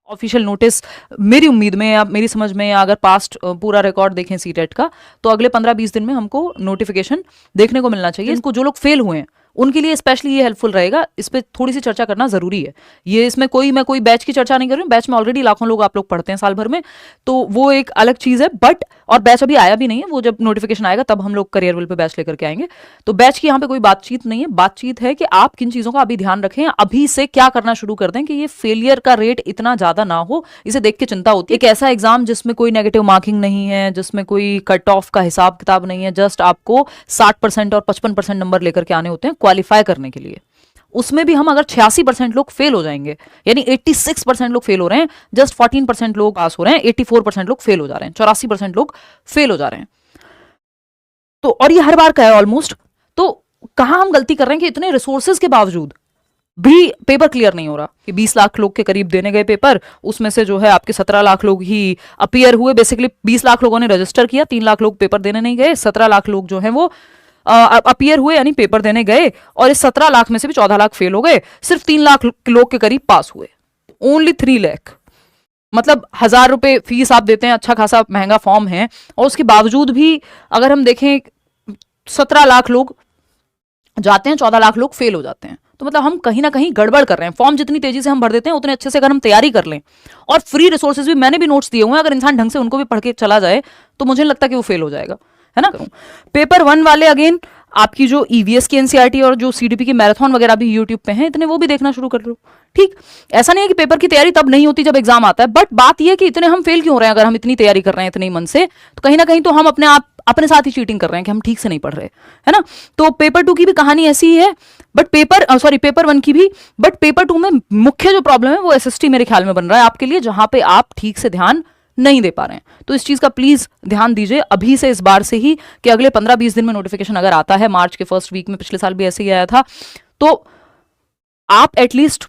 Official notice मेरी उम्मीद में या मेरी समझ में, या अगर पास्ट पूरा रिकॉर्ड देखें सीटेट का, तो अगले 15-20 दिन में हमको नोटिफिकेशन देखने को मिलना चाहिए। इसको जो लोग फेल हुए हैं उनके लिए स्पेशली ये हेल्पफुल रहेगा। इस पे थोड़ी सी चर्चा करना जरूरी है। ये इसमें मैं कोई बैच की चर्चा नहीं कर रही हूँ, बैच में ऑलरेडी लाखों लोग आप लोग पढ़ते हैं साल भर में, तो वो एक अलग चीज है। बट और बैच अभी आया भी नहीं है, वो जब नोटिफिकेशन आएगा तब हम लोग करियर विल पे बैच लेकर के आएंगे। तो बैच की यहाँ पे कोई बातचीत नहीं है, बातचीत है कि आप किन चीजों का अभी ध्यान रखें, अभी से क्या करना शुरू कर दें कि ये फेलियर का रेट इतना ज्यादा ना हो। इसे देख के चिंता होती है। एक ऐसा एग्जाम जिसमें कोई नेगेटिव मार्किंग नहीं है, जिसमें कोई कट ऑफ का हिसाब किताब नहीं है, जस्ट आपको 60% और 55% नंबर लेकर के आने होते हैं क्वालिफाई करने के लिए। उसमें भी हम अगर 86% लोग फेल हो जाएंगे, यानी 86% लोग फेल हो रहे हैं, जस्ट 14% लोग पास हो रहे हैं, 84% लोग फेल हो जा रहे हैं, 84% लोग फेल हो जा रहे हैं। तो और ये हर बार का है ऑलमोस्ट। तो कहां हम गलती कर रहे हैं कि इतने रिसोर्सेज के बावजूद भी पेपर क्लियर नहीं हो रहा। कि 20 लाख लोग के करीब देने गए पेपर, उसमें से जो है आपके 17 लाख लोग ही अपीयर हुए। बेसिकली 20 लाख लोगों ने रजिस्टर किया, 3 लाख लोग पेपर देने नहीं गए, 17 लाख लोग जो है वो अपीयर हुए यानी पेपर देने गए, और इस 17 लाख में से भी 14 लाख फेल हो गए, सिर्फ 3 लाख लोग के करीब पास हुए। ओनली 3 लाख, मतलब 1000 रुपए फीस आप देते हैं, अच्छा खासा महंगा फॉर्म है, और उसके बावजूद भी अगर हम देखें 17 लाख लोग जाते हैं, 14 लाख लोग फेल हो जाते हैं। तो मतलब हम कहीं ना कहीं गड़बड़ कर रहे हैं। फॉर्म जितनी तेजी से हम भर देते हैं, उतने अच्छे से अगर हम तैयारी कर लें, और फ्री रिसोर्सेज भी मैंने भी नोट्स दिए हुए हैं, अगर इंसान ढंग से उनको भी पढ़ के चला जाए तो मुझे नहीं लगता कि वो फेल हो जाएगा, है ना। पेपर 1 वाले अगेन आपकी जो ईवीएस की एनसीईआरटी और जो सीडीपी की मैराथन वगैरह भी यूट्यूब पे हैं, इतने वो भी देखना शुरू कर लो। ठीक, ऐसा नहीं है कि पेपर की तैयारी तब नहीं होती जब एग्जाम आता है, बट बात यह है कि इतने हम फेल क्यों हो रहे हैं। अगर हम इतनी तैयारी कर रहे हैं इतने ही मन से, तो कहीं ना कहीं तो हम अपने साथ ही चीटिंग कर रहे हैं कि हम ठीक से नहीं पढ़ रहे, है ना। तो पेपर 2 की भी कहानी ऐसी ही है, बट पेपर 1 की भी, बट पेपर 2 में मुख्य जो प्रॉब्लम है वो एसएसटी मेरे ख्याल में बन रहा है आपके लिए, जहां पे आप ठीक से ध्यान नहीं दे पा रहे हैं। तो इस चीज का प्लीज ध्यान दीजिए अभी से, इस बार से ही, कि अगले 15-20 दिन में नोटिफिकेशन अगर आता है, मार्च के फर्स्ट वीक में, पिछले साल भी ऐसे ही आया था, तो आप एटलीस्ट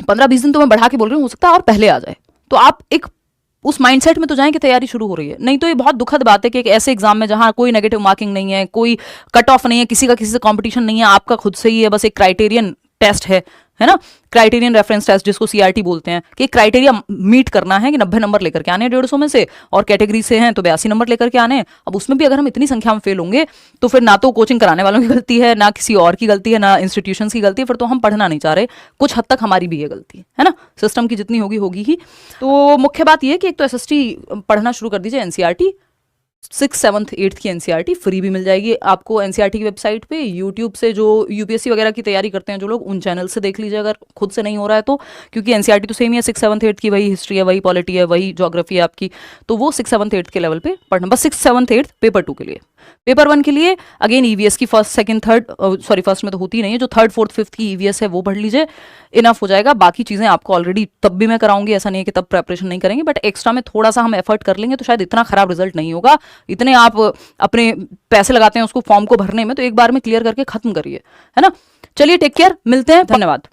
15-20 दिन तो मैं बढ़ा के बोल रही हूँ, हो सकता है और पहले आ जाए, तो आप एक उस माइंडसेट में तो जाएं कि तैयारी शुरू हो रही है। नहीं तो ये बहुत दुखद बात है कि एक ऐसे एग्जाम में जहां कोई नेगेटिव मार्किंग नहीं है, कोई कट ऑफ नहीं है, किसी का किसी से कंपटीशन नहीं है, आपका खुद से ही है, बस एक क्राइटेरियन टेस्ट है ना, क्राइटेरियन रेफरेंस टेस्ट जिसको सीआरटी बोलते हैं, कि क्राइटेरिया मीट करना है कि 90 नंबर लेकर के आने 150 में से, और कैटेगरी से हैं तो 82 नंबर लेकर के आने। अब उसमें भी अगर हम इतनी संख्या में फेल होंगे तो फिर ना तो कोचिंग कराने वालों की गलती है, ना किसी और की गलती है, ना इंस्टीट्यूशन की गलती है, फिर तो हम पढ़ना नहीं चाह रहे। कुछ हद तक हमारी भी ये गलती है ना, सिस्टम की जितनी होगी ही। तो मुख्य बात यह है कि एक तो एसएसटी पढ़ना शुरू कर दीजिए, एनसीईआरटी 6th 7th 8th की एनसीईआरटी फ्री भी मिल जाएगी आपको एनसीईआरटी की वेबसाइट पे। यूट्यूब से जो यूपीएससी वगैरह की तैयारी करते हैं जो लोग, उन चैनल से देख लीजिए अगर खुद से नहीं हो रहा है तो, क्योंकि एनसीईआरटी तो सेम ही है, 6th 7th 8th की, वही हिस्ट्री है, वही पॉलिटी है, वही ज्योग्राफी है आपकी, तो वो 6th 7th 8th के लेवल पे पढ़ना, बस 6th 7th 8th पेपर 2 के लिए। पेपर 1 के लिए अगेन ईवीएस की first second third, sorry first में तो होती नहीं है, जो 3rd 4th 5th की ईवीएस है वो पढ़ लीजिए, इनफ हो जाएगा। बाकी चीजें आपको ऑलरेडी तब भी मैं कराऊंगी, ऐसा नहीं है कि तब प्रेपरेशन नहीं करेंगे, बट एक्स्ट्रा में थोड़ा सा हम एफर्ट कर लेंगे तो शायद इतना खराब रिजल्ट नहीं होगा। इतने आप अपने पैसे लगाते हैं उसको फॉर्म को भरने में, तो एक बार में क्लियर करके खत्म करिए, है ना। चलिए, टेक केयर, मिलते हैं, धन्यवाद।